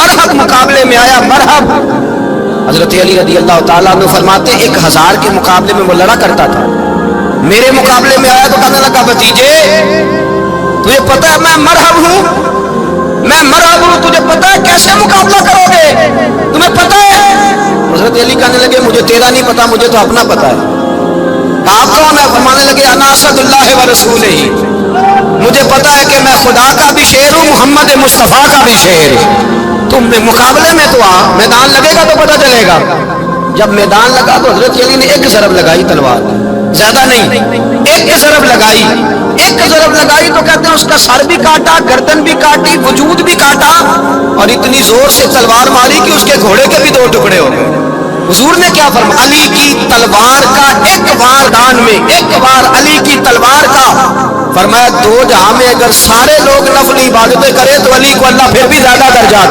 मरहब मुकाबले में आया, मरहब। हजरत अली रज़ी अल्लाह ताला अन्हु फरमाते 1000 के मुकाबले में वो लड़ा करता था, मेरे मुकाबले में आया तो कहने लगा भतीजे तुझे पता है मैं मरहब हूं, मैं मरहब हूं, तुझे पता है कैसे मुकाबला करोगे, तुम्हें पता है? हजरत अली कहने लगे मुझे तेरा नहीं पता, मुझे तो अपना पता है। आप कौन है? फरमाने लगे अना असदुल्लाह व रसूलिही, मुझे पता है कि मैं खुदा का भी शेर हूं, मोहम्मद मुस्तफ़ा का भी शेर हूं। तुम मुकाबले में तो आ, मैदान लगेगा तो पता चलेगा। जब मैदान लगा तो हजरत अली ने एक ज़रब लगाई तलवार, ज्यादा नहीं, एक ज़रब लगाई, एक ज़रब लगाई तो कहते हैं उसका सर भी काटा, गर्दन भी काटी, वजूद भी काटा, और इतनी जोर से तलवार मारी कि उसके घोड़े के भी 2 टुकड़े हो गए। हुजूर ने क्या फरमाया? अली की तलवार का एक वार दान में, एक वार अली की तलवार का, फरमाया 2 जहां में अगर सारे लोग नफली इबादतें करें तो अली को अल्लाह फिर भी ज्यादा दर्जा अता